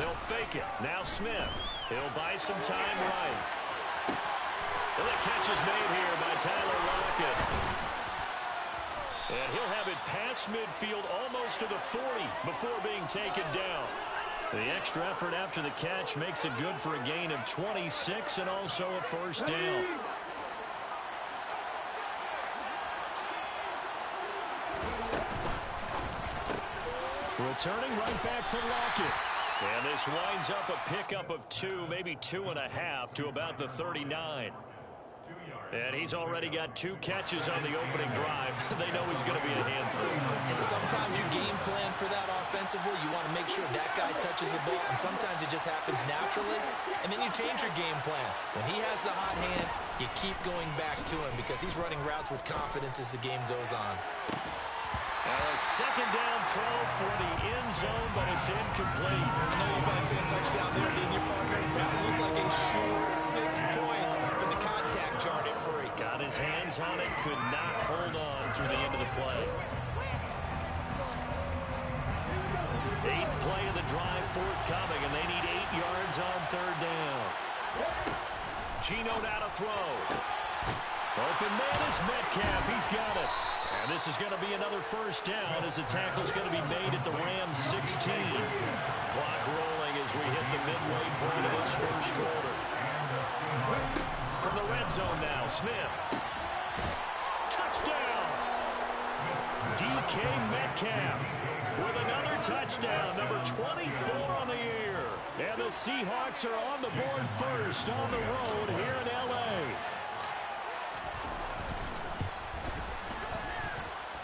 They'll fake it. Now Smith. He'll buy some time right. And the catch is made here by Tyler Lockett. And he'll have it past midfield almost to the 40 before being taken down. The extra effort after the catch makes it good for a gain of 26 and also a first down. Returning right back to Lockett. And this winds up a pickup of 2, maybe 2.5 to about the 39. And he's already got 2 catches on the opening drive. They know he's going to be a handful. And sometimes you game plan for that offensively. You want to make sure that guy touches the ball, and sometimes it just happens naturally. And then you change your game plan. When he has the hot hand, you keep going back to him because he's running routes with confidence as the game goes on. A second down throw for the end zone, but it's incomplete. I know you might say a touchdown there, didn't you, partner? That looked like a sure 6 points, but the contact jarred it free. Got his hands on it, could not hold on through the end of the play. 8th play of the drive forthcoming, and they need 8 yards on 3rd down. Geno now to throw. Open man is Metcalf. He's got it. And this is going to be another first down as the tackle's going to be made at the Rams 16. Clock rolling as we hit the midway point of this first quarter. From the red zone now, Smith. Touchdown! DK Metcalf with another touchdown, number 24 on the year. And the Seahawks are on the board first on the road here in L.A.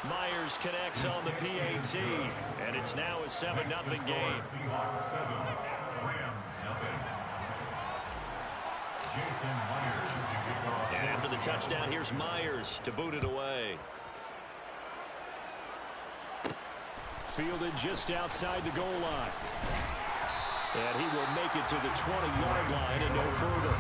Myers connects on the PAT, and it's now a 7-0 game. And after the touchdown, here's Myers to boot it away. Fielded just outside the goal line. And he will make it to the 20-yard line and no further.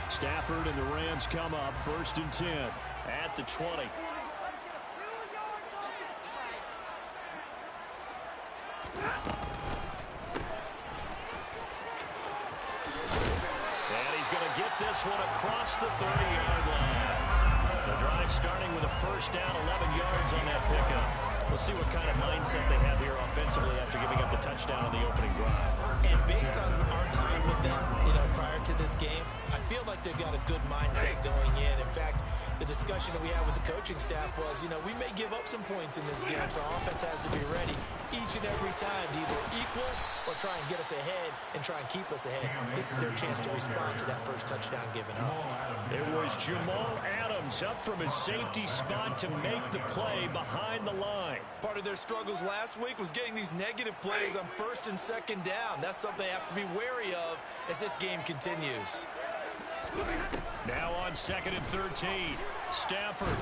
Stafford and the Rams come up 1st and 10 at the 20. And he's going to get this one across the 30-yard line. The drive starting with a first down, 11 yards on that pickup. We'll see what kind of mindset they have here offensively after giving up the touchdown on the opening drive. And based on our time with them, prior to this game, I feel like they've got a good mindset going in. In fact, the discussion that we had with the coaching staff was, we may give up some points in this game, so our offense has to be ready each and every time to either equal or try and get us ahead and try and keep us ahead. This is their chance to respond to that first touchdown given up. It was Jamal Adams up from his safety spot to make the play behind the line. Part of their struggles last week was getting these negative plays on 1st and 2nd down. That's something they have to be wary of as this game continues. Now on 2nd and 13, Stafford.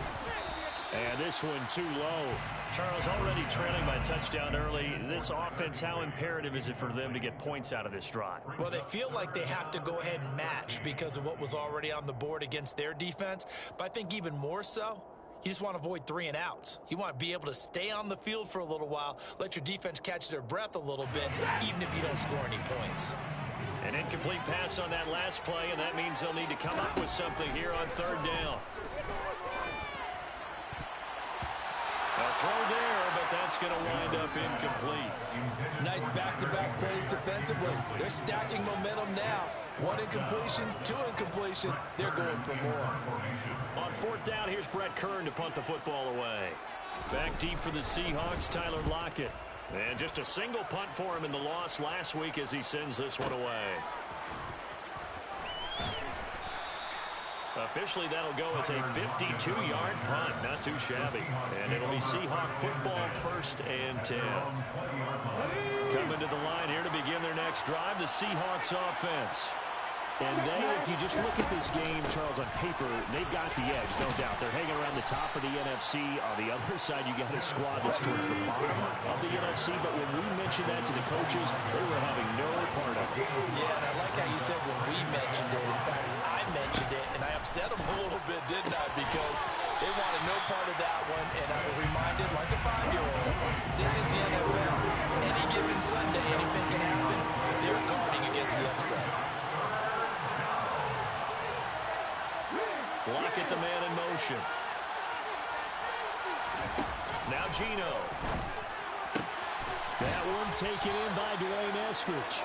And this one too low. Charles, already trailing by a touchdown early. This offense, how imperative is it for them to get points out of this drive? Well, they feel like they have to go ahead and match because of what was already on the board against their defense. But I think even more so, you just want to avoid 3 and outs. You want to be able to stay on the field for a little while, let your defense catch their breath a little bit, even if you don't score any points. An incomplete pass on that last play, and that means they'll need to come up with something here on 3rd down. A throw there, but that's going to wind up incomplete. Nice back-to-back plays defensively. They're stacking momentum now. 1 incompletion, 2 incompletion. They're going for more. On 4th down, here's Brett Kern to punt the football away. Back deep for the Seahawks, Tyler Lockett. And just a single punt for him in the loss last week as he sends this one away. Officially, that'll go as a 52-yard punt. Not too shabby. And it'll be Seahawk football 1st and 10. Coming to the line here to begin their next drive, the Seahawks offense. And they, if you just look at this game, Charles, on paper, they've got the edge, no doubt. They're hanging around the top of the NFC. On the other side, you got a squad that's towards the bottom of the NFC. But when we mentioned that to the coaches, they were having no part of it. Yeah, and I like how you said when we mentioned it. In fact, I mentioned it, and I upset them a little bit, didn't I? Because they wanted no part of that one. And I was reminded, like a 5-year-old, this is the NFL. Any given Sunday, anything can happen. They're guarding against the upset. Lockett, the man in motion. Now Geno. That one taken in by Dwayne Eskridge.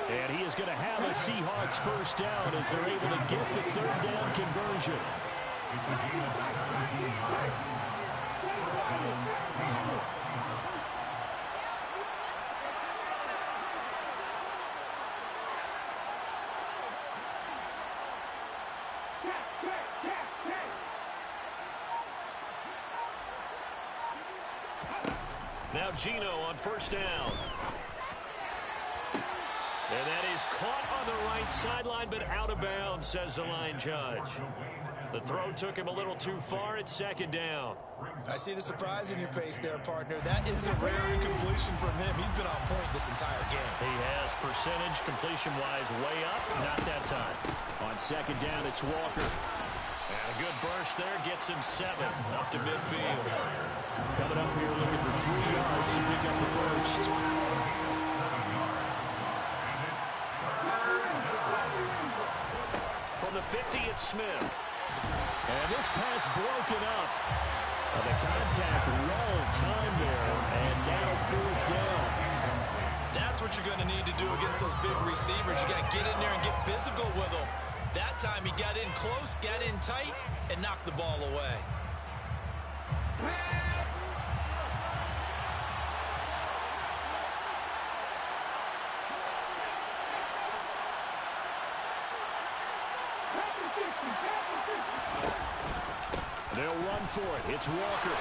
And he is going to have a Seahawks first down as they're able to get the third down conversion. Now Geno on first down. And that is caught on the right sideline, but out of bounds, says the line judge. The throw took him a little too far at second down. I see the surprise in your face there, partner. That is a rare incompletion from him. He's been on point this entire game. He has percentage, completion-wise, way up. Not that time. On second down, it's Walker. And a good burst there gets him 7 up to midfield. Coming up here looking for 3 yards to pick up the first. From the 50, it's Smith. And this pass broken up. The contact well timed there, and now fourth down. That's what you're going to need to do against those big receivers. You got to get in there and get physical with them. That time he got in close, got in tight, and knocked the ball away. They'll run for it. It's Walker.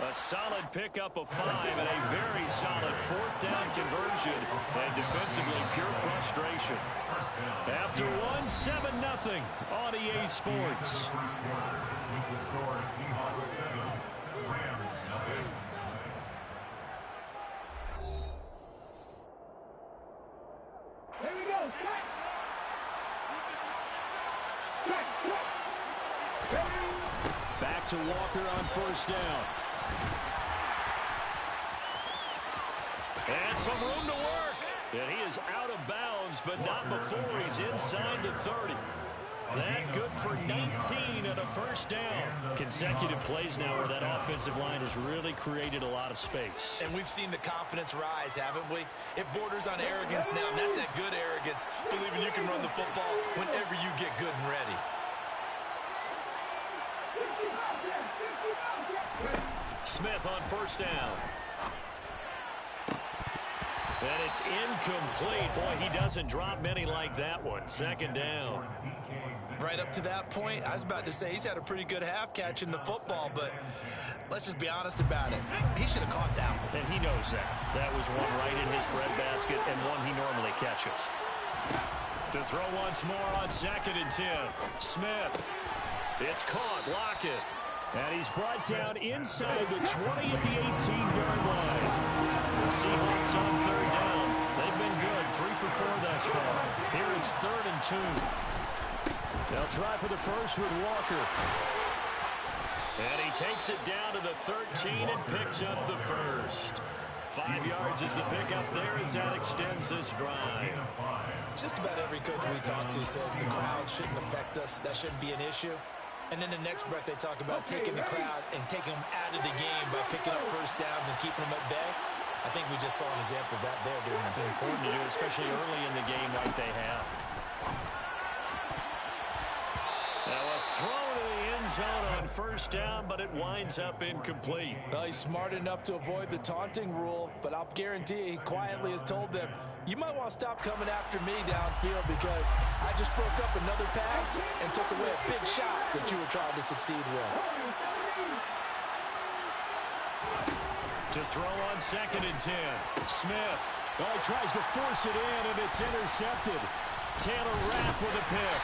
A solid pickup of 5 and a very solid fourth down conversion. And defensively, pure frustration. After one, 7-0 on EA Sports. Here we go. Back to Walker on first down. And some room to work. And he is out of bounds, but not before he's inside the 30. That good for 19 and a first down. Consecutive plays now where that offensive line has really created a lot of space. And we've seen the confidence rise, haven't we? It borders on arrogance now, and that's that good arrogance, believing you can run the football whenever you get good and ready. Smith on first down. And it's incomplete. Boy, he doesn't drop many like that one. Second down. Right up to that point, I was about to say he's had a pretty good half catching the football, but let's just be honest about it. He should have caught that one. And he knows that. That was one right in his breadbasket and one he normally catches. To throw once more on 2nd and 10. Smith. It's caught. Lockett. And he's brought down inside the 20 at the 18-yard line. The Seahawks on third down. They've been good. 3 for 4 thus far. Here it's 3rd and 2. They'll try for the first with Walker. And he takes it down to the 13 and picks up the first. 5 yards is the pickup there as that extends this drive. Just about every coach we talk to says the crowd shouldn't affect us. That shouldn't be an issue. And then the next breath they talk about taking the crowd and taking them out of the game by picking up first downs and keeping them at bay. I think we just saw an example of that there, didn't we? It's important to do, especially early in the game like they have. Now a throw to the end zone on first down, but it winds up incomplete. Well, he's smart enough to avoid the taunting rule, but I'll guarantee he quietly has told them, you might want to stop coming after me downfield because I just broke up another pass and took away a big shot that you were trying to succeed with. To throw on 2nd and 10. Smith. Oh, he tries to force it in, and it's intercepted. Taylor Rapp with a pick.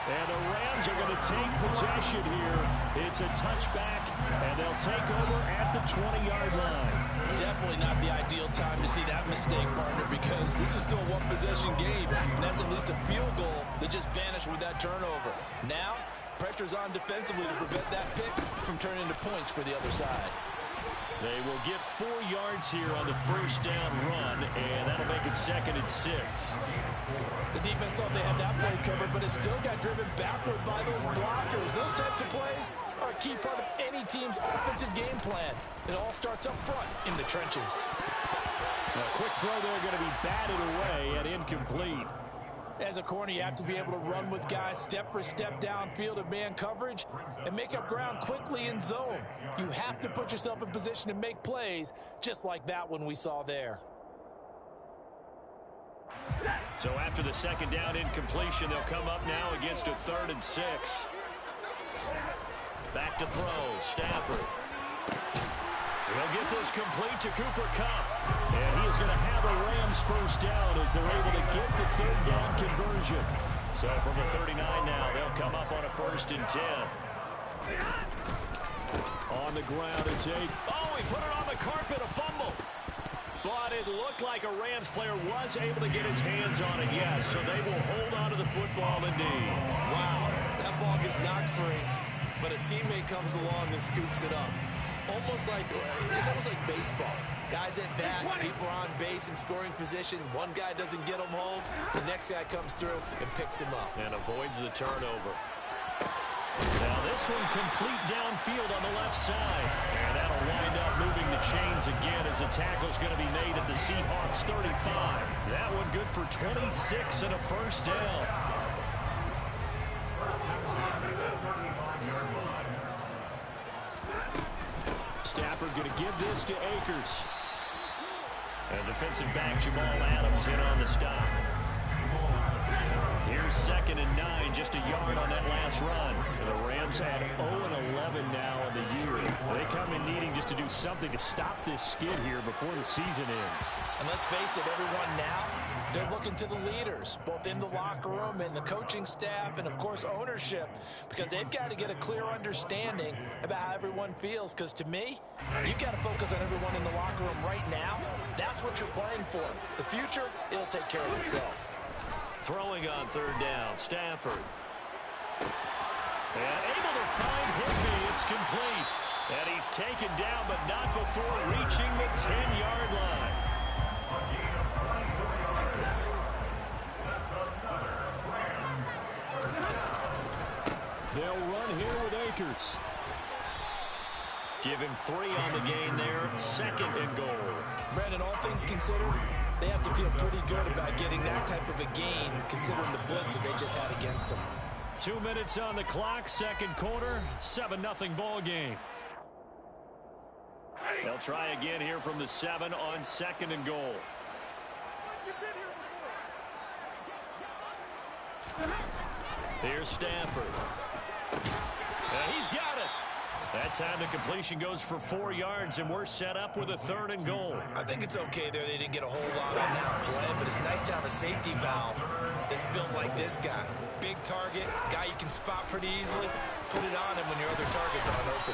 And the Rams are going to take possession here. It's a touchback, and they'll take over at the 20-yard line. Definitely not the ideal time to see that mistake, partner, because this is still a one-possession game, and that's at least a field goal that just vanished with that turnover. Now, pressure's on defensively to prevent that pick from turning into points for the other side. They will get 4 yards here on the first down run, and that'll make it 2nd and 6. The defense thought they had that play covered, but it still got driven backward by those blockers. Those types of plays are a key part of any team's offensive game plan. It all starts up front in the trenches. A quick throw there going to be batted away and incomplete. As a corner, you have to be able to run with guys step for step downfield in man coverage and make up ground quickly in zone. You have to put yourself in position to make plays just like that one we saw there. So after the second down incompletion, they'll come up now against a 3rd and 6. Back to throw, Stafford. He'll get this complete to Cooper Kupp. And he is going to have a Rams first down as they're able to get the 3rd down conversion. So from the 39 now, they'll come up on a 1st and 10. On the ground, it's Aiken. Oh, he put it on the carpet, a fumble. But it looked like a Rams player was able to get his hands on it, yes. So they will hold on to the football indeed. Wow, that ball gets knocked free, but a teammate comes along and scoops it up. It's almost like baseball. Guys at bat, people are on base in scoring position. One guy doesn't get him home. The next guy comes through and picks him up. And avoids the turnover. Now this one complete downfield on the left side. And that'll wind up moving the chains again as the tackle's going to be made at the Seahawks 35. That one good for 26 and a first down. Stafford going to give this to Akers. And defensive back Jamal Adams in on the stop. Here's 2nd and 9, just a yard on that last run. The Rams had 0-11 now in the year. They come in needing just to do something to stop this skid here before the season ends. And let's face it, everyone now, they're looking to the leaders, both in the locker room and the coaching staff and, of course, ownership, because they've got to get a clear understanding about how everyone feels. Because to me, you've got to focus on everyone in the locker room right now. That's what you're playing for. The future, it'll take care of itself. Throwing on 3rd down, Stafford. And able to find Higbee. It's complete. And he's taken down, but not before reaching the 10-yard line. They'll run here with Akers. Give him 3 on the gain there. 2nd and goal. Brandon, all things considered, they have to feel pretty good about getting that type of a gain, considering the blitz that they just had against them. 2 minutes on the clock, 2nd quarter, 7-0 ball game. They'll try again here from the 7 on 2nd and goal. Here's Stafford. And he's got it. That time the completion goes for 4 yards, and we're set up with a 3rd and goal. I think it's okay there. They didn't get a whole lot on that play, but it's nice to have a safety valve that's built like this guy. Big target, guy you can spot pretty easily. Put it on him when your other targets aren't open.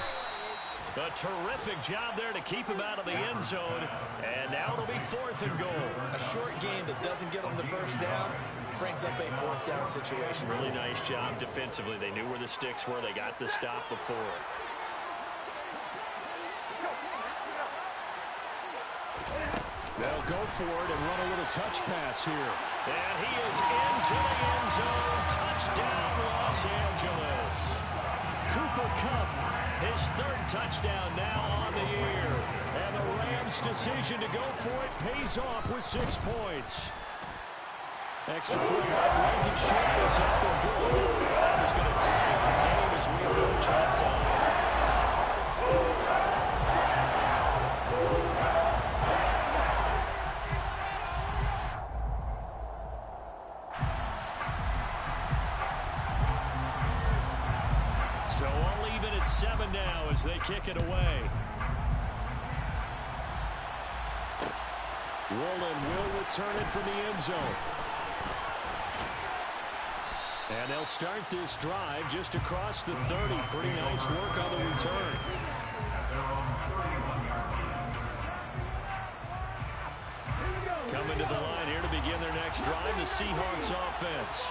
A terrific job there to keep him out of the end zone, and now it'll be 4th and goal. A short game that doesn't get them the first down brings up a 4th down situation. Really nice job defensively. They knew where the sticks were. They got the stop before. They'll go for it and run a little touch pass here. And he is into the end zone. Touchdown, Los Angeles. Cooper Kupp, his 3rd touchdown now on the year. And the Rams' decision to go for it pays off with 6 points. Extra point by Blankenship is up and good. That is going to tie our game as we approach halftime. So all even at 7 now as they kick it away. Woolen will return it from the end zone. And they'll start this drive just across the 30. Pretty nice work on the return. Coming to the line here to begin their next drive, the Seahawks offense.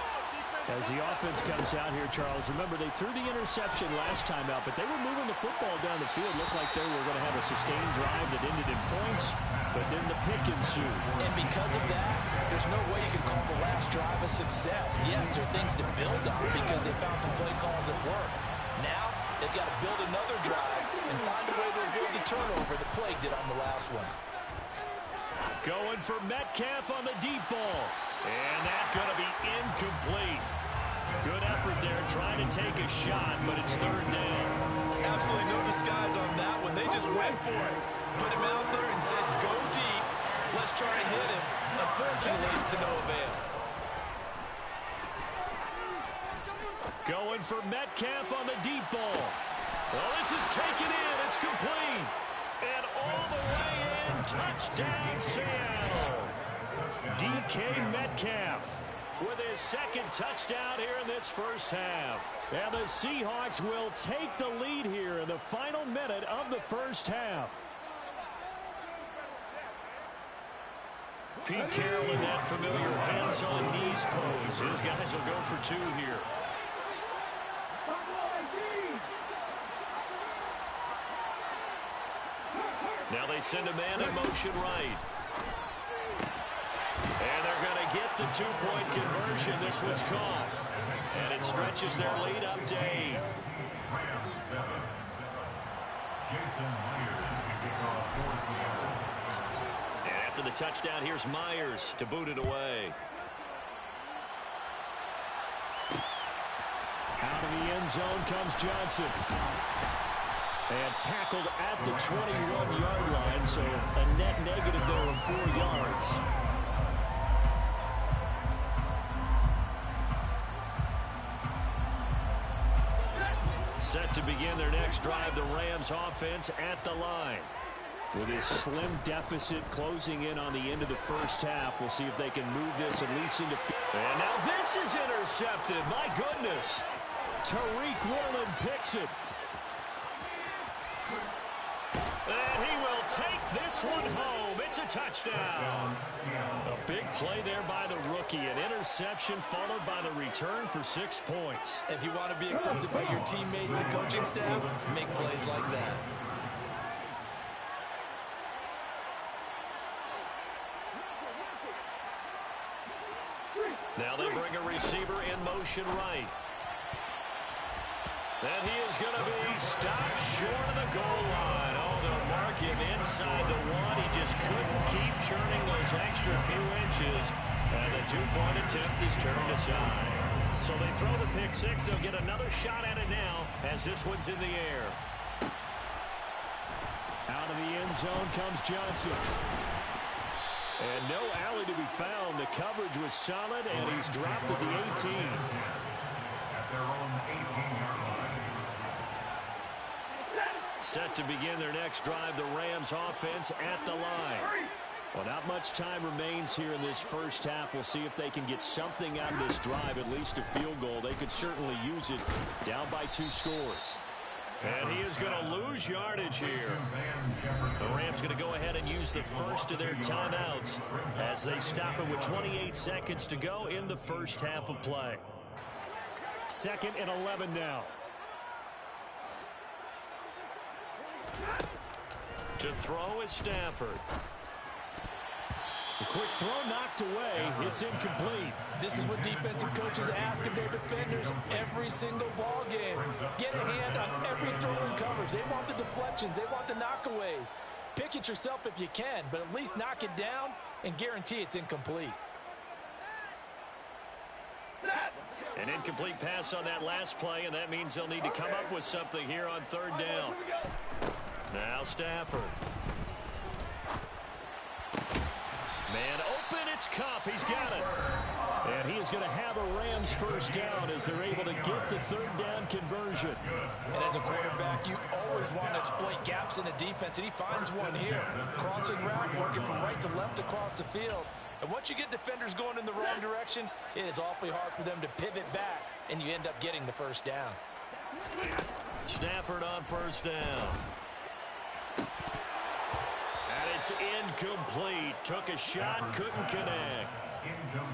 As the offense comes out here, Charles, remember they threw the interception last time out, but they were moving the football down the field. Looked like they were going to have a sustained drive that ended in points, but then the pick ensued. And because of that, there's no way you can call the last drive a success. Yes, there are things to build on because they found some play calls at work. Now, they've got to build another drive and find a way to avoid the turnover the play did on the last one. Going for Metcalf on the deep ball. And that's going to be incomplete. Good effort there trying to take a shot, but it's third down. Absolutely no disguise on that one. They just went for it. Put him out there and said, go deep. Let's try and hit him. Unfortunately, to no avail. Going for Metcalf on the deep ball. Well, this is taken in. It's complete. And all the way in. Touchdown, Seattle. DK Metcalf with his second touchdown here in this first half. And the Seahawks will take the lead here in the final minute of the first half. Pete Carroll in that familiar hands-on-knees pose. His guys will go for two here. Now they send a man in motion right. And they're going to get the two-point conversion. This one's caught. And it stretches their lead up to 8. And after the touchdown, here's Myers to boot it away. Out of the end zone comes Johnson. And tackled at the 21-yard line, so a net negative there of 4 yards. Set to begin their next drive, the Rams offense at the line. With his slim deficit closing in on the end of the first half, we'll see if they can move this at least into... And now this is intercepted. My goodness. Tariq Woolen picks it. And he will take this one home. It's a touchdown. A big play there by the rookie. An interception followed by the return for 6 points. If you want to be accepted by your teammates and coaching staff, make plays like that. Now they bring a receiver in motion right. And he is going to be stopped short of the goal line. Oh, they'll mark him inside the 1. He just couldn't keep churning those extra few inches. And the two-point attempt is turned aside. So they throw the pick six. They'll get another shot at it now as this one's in the air. Out of the end zone comes Johnson. And no alley to be found. The coverage was solid, and he's dropped at the 18. At their own 18-yard line. Set to begin their next drive, the Rams offense at the line. Well, not much time remains here in this first half. We'll see if they can get something out of this drive, at least a field goal. They could certainly use it down by 2 scores. And he is going to lose yardage here. The Rams going to go ahead and use the first of their timeouts as they stop it with 28 seconds to go in the first half of play. 2nd and 11 now. To throw is Stafford. A quick throw knocked away. It's incomplete. This is what defensive coaches ask of their defenders every single ball game. Get a hand on every throw in coverage. They want the deflections. They want the knockaways. Pick it yourself if you can, but at least knock it down and guarantee it's incomplete. An incomplete pass on that last play, and that means they'll need to come up with something here on 3rd down. Now Stafford. Man open, it's Kupp. He's got it. And he is going to have a Rams first down as they're able to get the 3rd down conversion. And as a quarterback, you always want to exploit gaps in a defense, and he finds one here. Crossing route, working from right to left across the field. And once you get defenders going in the wrong direction, it is awfully hard for them to pivot back, and you end up getting the first down. Stafford on first down. And it's incomplete. Took a shot, couldn't connect.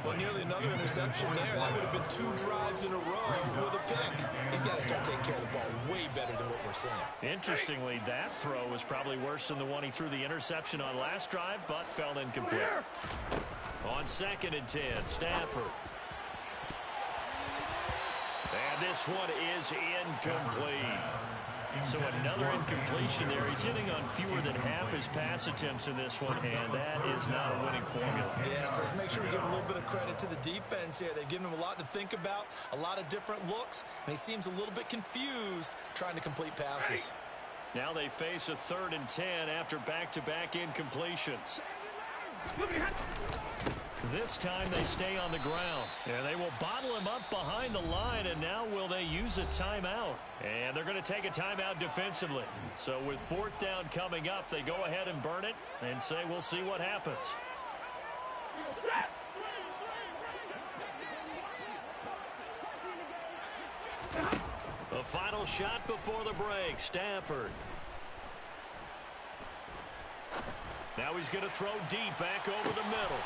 Well, nearly another interception there. That would have been 2 drives in a row with a pick. He's got to start taking care of the ball way better than what we're seeing. Interestingly, that throw was probably worse than the one he threw the interception on last drive, but fell incomplete. On 2nd and 10, Stafford. And this one is incomplete. So another incompletion there. He's hitting on fewer than half his pass attempts in this one, and that is not a winning formula. Yeah, so let's make sure we give a little bit of credit to the defense here. They've given him a lot to think about, a lot of different looks, and he seems a little bit confused trying to complete passes. Now they face a 3rd and 10 after back-to-back incompletions. This time they stay on the ground. And they will bottle him up behind the line, and now will they use a timeout? And they're going to take a timeout defensively. So with 4th down coming up, they go ahead and burn it and say we'll see what happens. The final shot before the break, Stafford. Now he's going to throw deep back over the middle.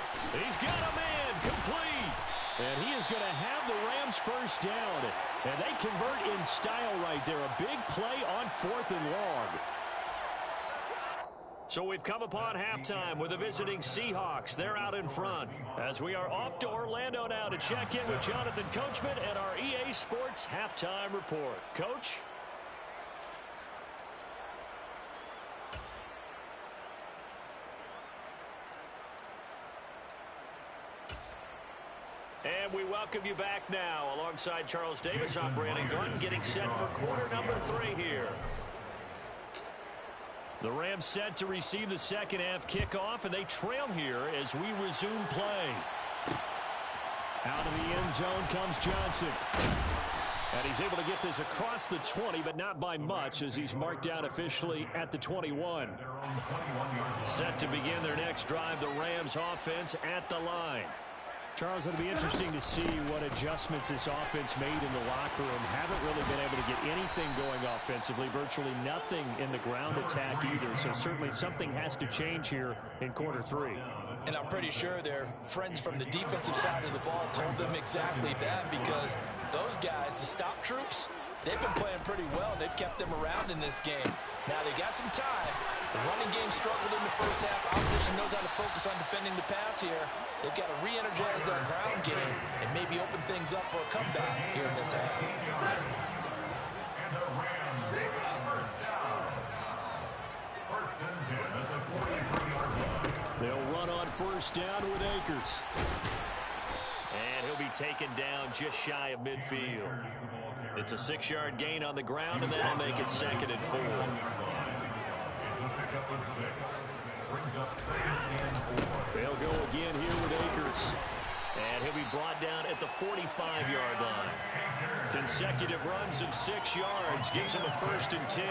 He's got a man complete. And he is going to have the Rams first down. And they convert in style right there. A big play on 4th and long. So we've come upon halftime with the visiting Seahawks. They're out in front. As we are off to Orlando now to check in with Jonathan Coachman and our EA Sports Halftime Report. Coach? And we welcome you back now. Alongside Charles Davis, I'm Brandon Gunn, getting set for quarter number 3 here. The Rams set to receive the second half kickoff, and they trail here as we resume play. Out of the end zone comes Johnson. And he's able to get this across the 20, but not by much, as he's marked down officially at the 21. Set to begin their next drive, the Rams offense at the line. Charles, it'll be interesting to see what adjustments this offense made in the locker room. Haven't really been able to get anything going offensively, virtually nothing in the ground attack either. So certainly something has to change here in quarter 3. And I'm pretty sure their friends from the defensive side of the ball told them exactly that, because those guys, the stop troops, they've been playing pretty well. They've kept them around in this game. Now they got some time. The running game struggled in the first half. Opposition knows how to focus on defending the pass here. They've got to re-energize that ground game and maybe open things up for a comeback here in this half. They'll run on first down with Akers. And he'll be taken down just shy of midfield. It's a 6-yard gain on the ground, and that'll make it 2nd and 4. They'll go again here with Akers. And he'll be brought down at the 45-yard line. Consecutive runs of 6 yards gives him a 1st and 10.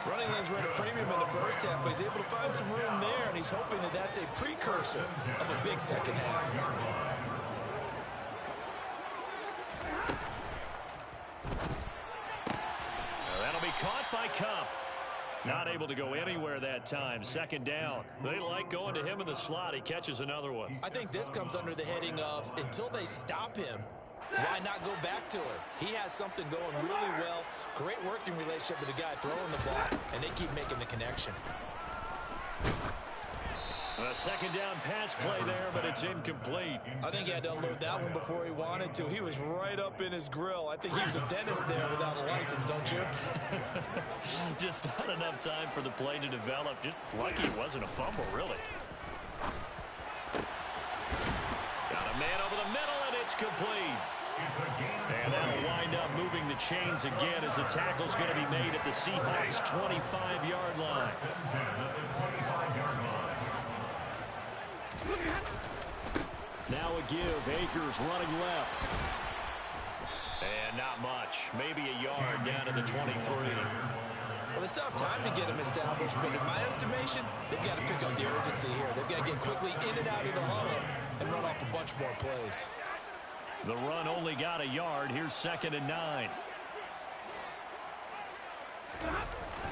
Running lanes were at a premium in the first half, but he's able to find some room there, and he's hoping that that's a precursor of a big second half. That'll be caught by Kupp. Not able to go anywhere that time. 2nd down. They like going to him in the slot. He catches another one. I think this comes under the heading of, until they stop him, why not go back to it? He has something going really well. Great working relationship with the guy throwing the ball, and they keep making the connection. A 2nd down pass play there, but it's incomplete. I think he had to unload that one before he wanted to. He was right up in his grill. I think he was a dentist there without a license, don't you? Just not enough time for the play to develop. Just lucky it wasn't a fumble, really. Got a man over the middle, and it's complete. And that'll wind up moving the chains again as the tackle's going to be made at the Seahawks' 25-yard line. Now a give. Akers running left. And not much. Maybe a yard down to the 23. Well, they still have time to get him established, but in my estimation, they've got to pick up the urgency here. They've got to get quickly in and out of the huddle and run off a bunch more plays. The run only got a yard. Here's 2nd and 9.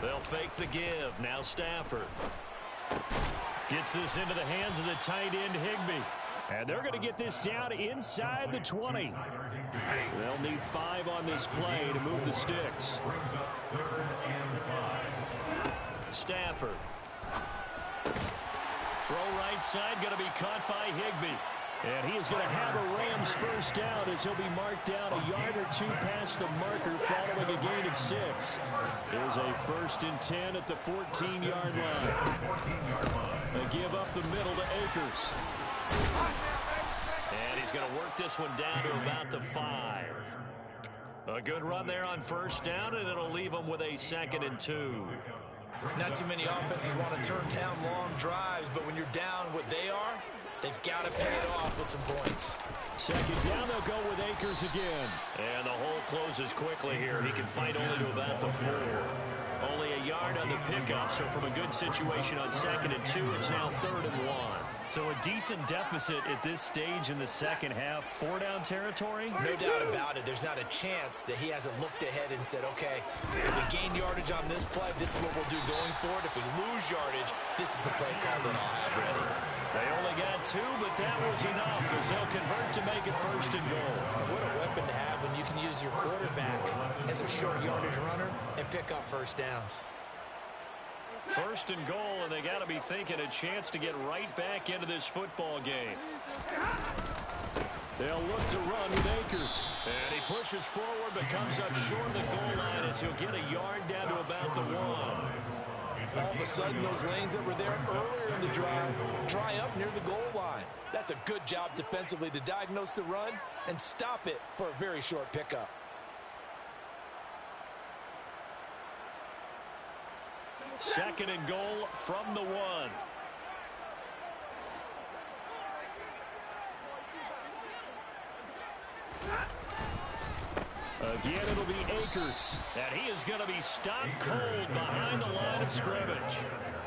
They'll fake the give. Now Stafford. Gets this into the hands of the tight end, Higbee. And they're going to get this down inside the 20. They'll need 5 on this play to move the sticks. Stafford. Throw right side, going to be caught by Higbee. And he is going to have a Rams first down as he'll be marked down a yard or 2 past the marker following a gain of 6. There's a 1st and 10 at the 14-yard line. They give up the middle to Akers. And he's going to work this one down to about the 5. A good run there on first down, and it'll leave him with a 2nd and 2. Not too many offenses want to turn down long drives, but when you're down what they are, they've got to pay it off with some points. 2nd down, they'll go with Akers again. And the hole closes quickly here. He can fight only to about the 4. Only a yard on the pickup, so from a good situation on 2nd and 2, it's now 3rd and 1. So a decent deficit at this stage in the second half. 4-down territory? No doubt about it. There's not a chance that he hasn't looked ahead and said, okay, if we gain yardage on this play, this is what we'll do going forward. If we lose yardage, this is the play call that I'll have ready. They only got 2, but that was enough as they'll convert to make it 1st and goal. What a weapon to have when you can use your quarterback as a short yardage runner and pick up first downs. 1st and goal, and they got to be thinking a chance to get right back into this football game. They'll look to run with Akers. And he pushes forward but comes up short of the goal line as he'll get a yard down to about the 1. All of a sudden, those lanes that were there earlier in the drive dry up near the goal line. That's a good job defensively to diagnose the run and stop it for a very short pickup. Second and goal from the 1. Again, it'll be Akers. And he is going to be stopped cold behind the line of scrimmage.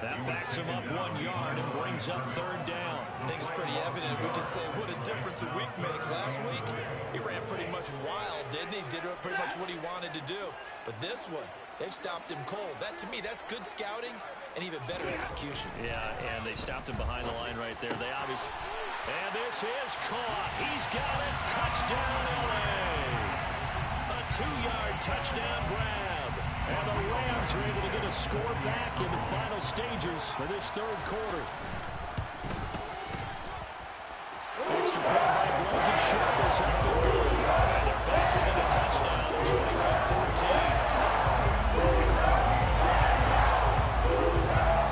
That backs him up 1 yard and brings up 3rd down. I think it's pretty evident. We can say what a difference a week makes. Last week, he ran pretty much wild, didn't he? Did pretty much what he wanted to do. But this one, they've stopped him cold. That, to me, that's good scouting and even better execution. Yeah, and they stopped him behind the line right there. They obviously... And this is caught. He's got it. Touchdown, LA. A 2-yard touchdown grab. And the Rams are able to get a score back in the final stages of this 3rd quarter. Extra point by Blankenship is up and good. And they're back within a touchdown, 21-14.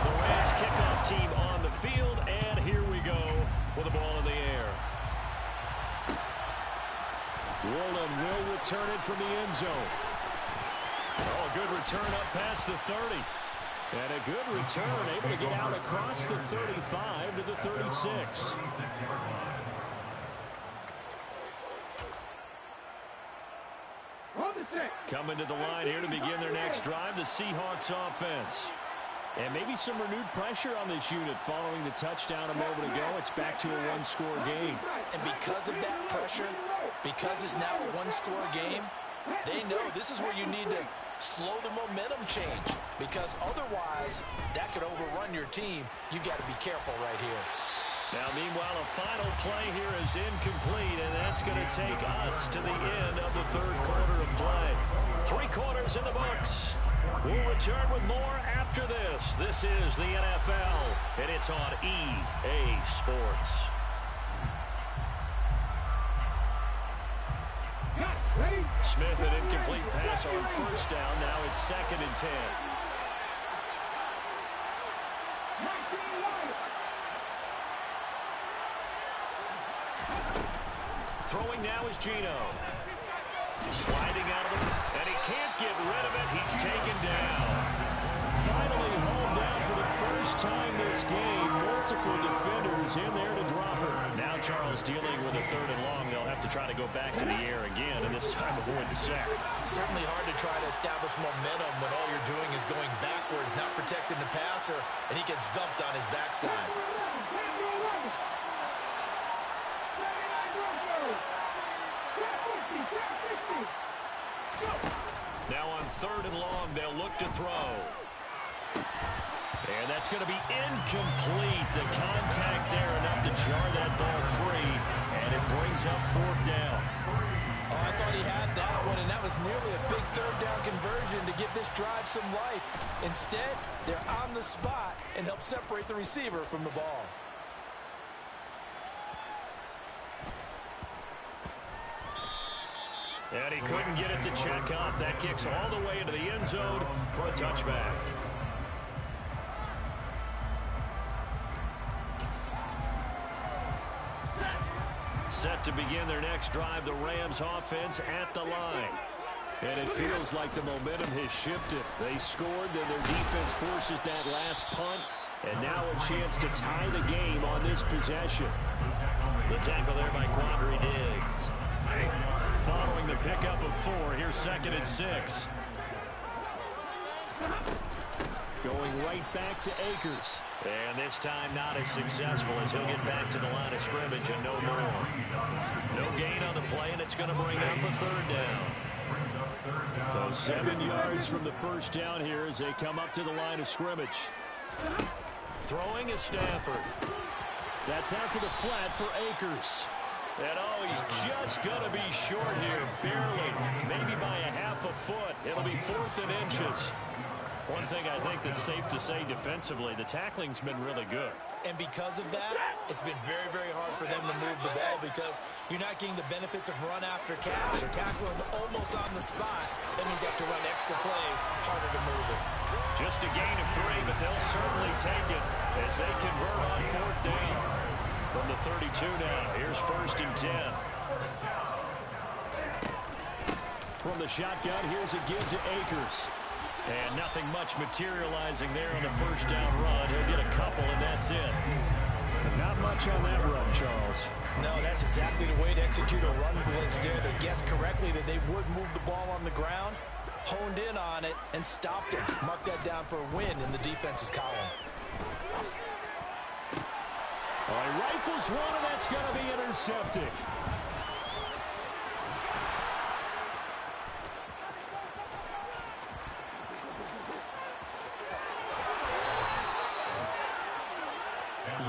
The Rams kickoff team on the field, and here we go with the ball in the air. Woolen will return it from the end zone. Oh, a good return up past the 30. And a good return, able to get out across the 35 to the 36. Coming to the line here to begin their next drive, the Seahawks offense. And maybe some renewed pressure on this unit following the touchdown a moment ago. It's back to a 1-score game. And because of that pressure, because it's now a 1-score game, they know this is where you need to slow the momentum change. Because otherwise, that could overrun your team. You've got to be careful right here. Now, meanwhile, a final play here is incomplete, and that's going to take us to the end of the 3rd quarter of play. 3 quarters in the books. We'll return with more after this. This is the NFL, and it's on EA Sports. Smith, an incomplete pass on first down. Now it's 2nd and 10. Throwing now is Geno. Sliding out of it, and he can't get rid of it. He's taken down. Finally hauled down for the first time this game. Multiple defenders in there to drop her. Now Charles dealing with a 3rd and long. They'll have to try to go back to the air again, and this time avoid the sack. Certainly hard to try to establish momentum when all you're doing is going backwards, not protecting the passer, and he gets dumped on his backside. Now on 3rd and long, they'll look to throw. And that's going to be incomplete. The contact there enough to jar that ball free, and it brings up 4th down. Oh, I thought he had that one, and that was nearly a big 3rd down conversion to give this drive some life. Instead, they're on the spot and help separate the receiver from the ball. And he couldn't get it to check up. That kicks all the way into the end zone for a touchback. Set to begin their next drive, the Rams offense at the line. And it feels like the momentum has shifted. They scored, then their defense forces that last punt. And now a chance to tie the game on this possession. The tackle there by Quandre Diggs. Following the pickup of 4, here's 2nd and 6. Going right back to Akers. And this time not as successful as he'll get back to the line of scrimmage and no more. No gain on the play, and it's going to bring up a 3rd down. So 7 yards from the 1st down here as they come up to the line of scrimmage. Throwing is Stafford. That's out to the flat for Akers. And oh, he's just going to be short here, barely, maybe by a half a foot. It'll be 4th and inches. One thing I think that's safe to say defensively, the tackling's been really good. And because of that, it's been very, very hard for them to move the ball because you're not getting the benefits of run after catch. You're tackling almost on the spot. That means you have to run extra plays, harder to move it. Just a gain of 3, but they'll certainly take it as they convert on 4th down. From the 32 now, here's 1st and 10. From the shotgun, here's a give to Akers. And nothing much materializing there on the 1st down run. He'll get a couple, and that's it. Not much on that run, Charles. No, that's exactly the way to execute a run blitz there. They guessed correctly that they would move the ball on the ground, honed in on it, and stopped it. Mark that down for a win in the defense's column. All right, rifles one, and that's going to be intercepted.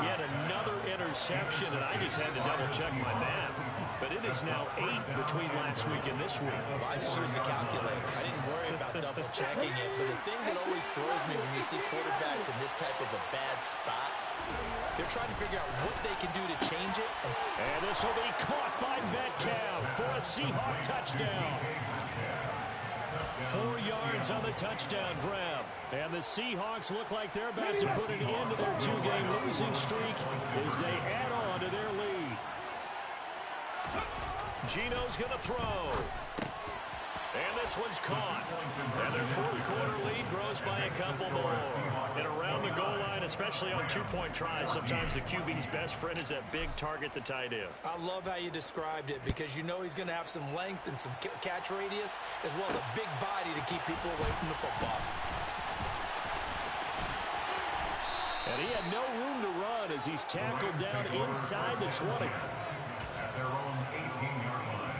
Yet another interception, and I just had to double-check my math. But it is now 8 between last week and this week. Well, I just used a calculator. I didn't worry about double-checking it. But the thing that always throws me when you see quarterbacks in this type of a bad spot, they're trying to figure out what they can do to change it. And this will be caught by Metcalf for a Seahawk touchdown. 4 yards on the touchdown grab. And the Seahawks look like they're about to put an end to their 2-game losing streak as they add on to their lead. Geno's going to throw. And this one's caught. And their 4th quarter lead grows by a couple more. And around the goal line, especially on 2-point tries, sometimes the QB's best friend is that big target, the tight end. I love how you described it because you know he's going to have some length and some catch radius as well as a big body to keep people away from the football. And he had no room to run as he's tackled down inside the 20. At their own 18-yard line.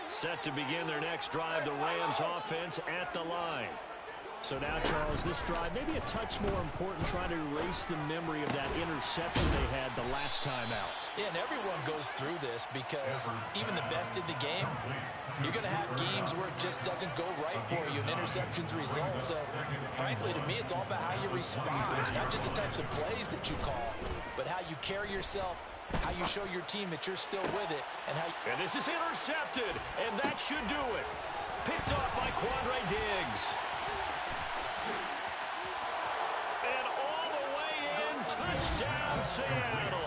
Set to begin their next drive, the Rams offense at the line. So now, Charles, this drive maybe a touch more important, trying to erase the memory of that interception they had the last time out. Yeah, and everyone goes through this because even the best in the game, you're going to have games where it just doesn't go right for you, and interceptions result. So, frankly, to me, it's all about how you respond, not just the types of plays that you call, but how you carry yourself, how you show your team that you're still with it, and how. And this is intercepted, and that should do it. Picked off by Quandre Diggs. And all the way in, touchdown Seattle.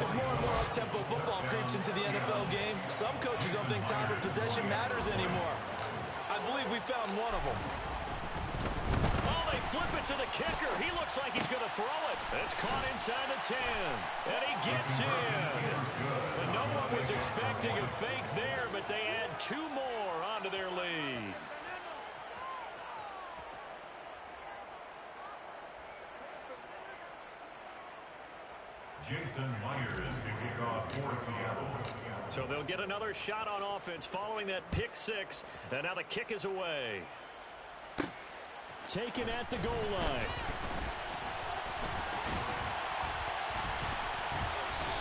As more and more up-tempo football creeps into the NFL game, some coaches don't think time of possession matters anymore. I believe we found one of them. Oh, they flip it to the kicker. He looks like he's going to throw it. It's caught inside the 10. And he gets in. And no one was expecting a fake there, but they add 2 more onto their lead. Jason Myers to kick off for Seattle. So they'll get another shot on offense following that pick six. And now the kick is away. Taken at the goal line.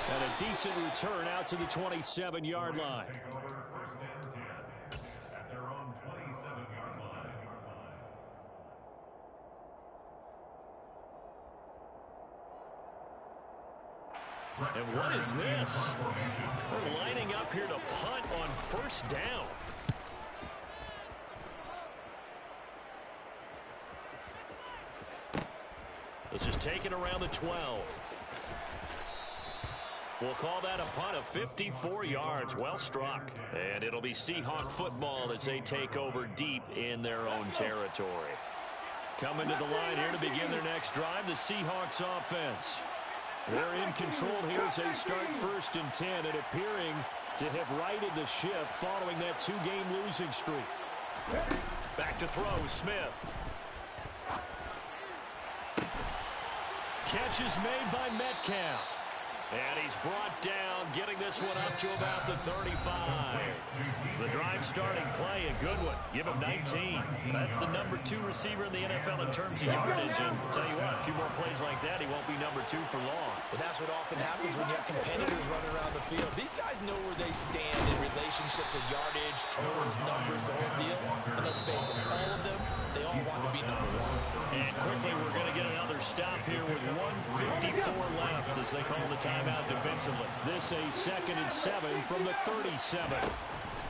And a decent return out to the 27-yard line. Take over first and 10 at their own 27-yard line. And what is this? They're lining up here to punt on first down. This is taken around the 12. We'll call that a punt of 54 yards. Well struck. And it'll be Seahawk football as they take over deep in their own territory. Coming to the line here to begin their next drive, the Seahawks offense. They're in control here as they start first and 10 and appearing to have righted the ship following that two-game losing streak. Back to throw, Smith. Catch is made by Metcalf. And he's brought down, getting this one up to about the 35. The drive starting play, a good one. Give him 19. That's the number 2 receiver in the NFL in terms of yardage. And tell you what, a few more plays like that, he won't be number 2 for long. But that's what often happens when you have competitors running around the field. These guys know where they stand in relationship to yardage, turns, numbers, the whole deal. And let's face it, all of them, they all want to be number 1. And quickly, we're going to get another stop here with 1:54 left as they call the timeout defensively. This a 2nd and 7 from the 37.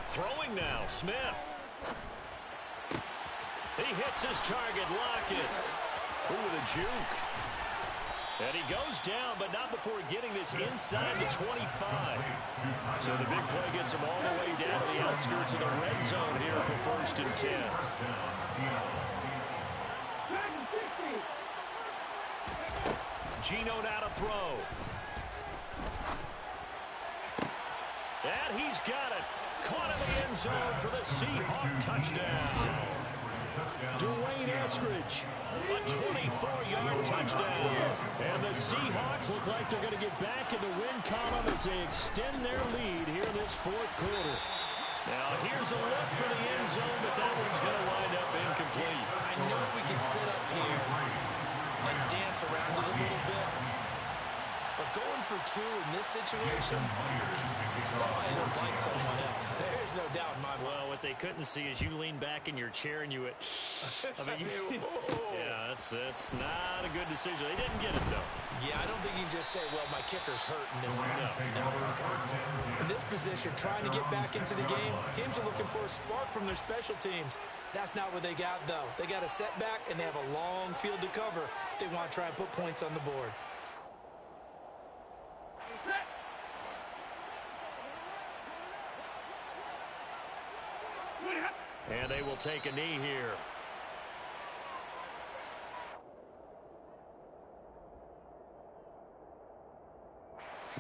Throwing now, Smith. He hits his target, Lockett. Ooh, with a juke. And he goes down, but not before getting this inside the 25. So the big play gets him all the way down to the outskirts of the red zone here for first and 10. Geno now to throw. And he's got it. Caught in the end zone for the Seahawk touchdown. Dwayne Eskridge, a 24-yard touchdown. And the Seahawks look like they're going to get back in the win column as they extend their lead here in this fourth quarter. Now here's a look for the end zone, but that one's going to wind up incomplete. I know if we can sit up here and dance around it a little bit, but going for 2 in this situation, somebody don't like someone else. There's no doubt in my mind. Well, what they couldn't see is you lean back in your chair and you went, yeah, that's not a good decision. They didn't get it, though. Yeah, I don't think you can just say, well, my kicker's hurt in this one. No. In this position, trying to get back into the game, teams are looking for a spark from their special teams. That's not what they got, though. They got a setback, and they have a long field to cover if they want to try and put points on the board. And they will take a knee here.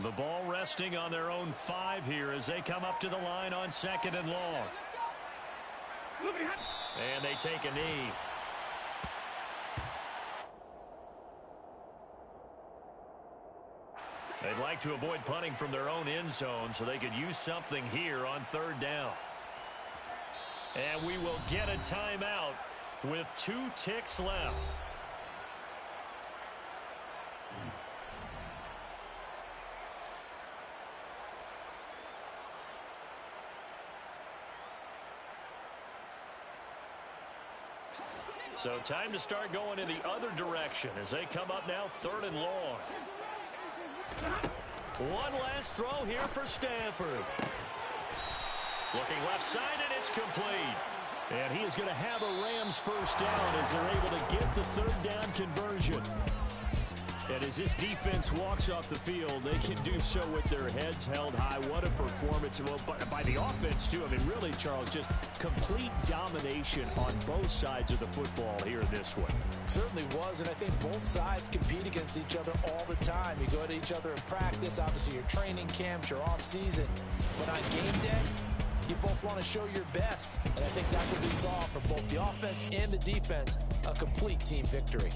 The ball resting on their own 5 here as they come up to the line on 2nd and long. And they take a knee. They'd like to avoid punting from their own end zone so they could use something here on 3rd down. And we will get a timeout with 2 ticks left. So time to start going in the other direction as they come up now 3rd and long. One last throw here for Stafford. Looking left side, and it's complete. And he is going to have a Rams first down as they're able to get the 3rd down conversion. And as this defense walks off the field, they can do so with their heads held high. What a performance. Well, by the offense, too. I mean, really, Charles, just complete domination on both sides of the football here in this one. Certainly was, and I think both sides compete against each other all the time. You go to each other in practice, obviously your training camps, your off-season. But on game day, you both want to show your best. And I think that's what we saw from both the offense and the defense, a complete team victory.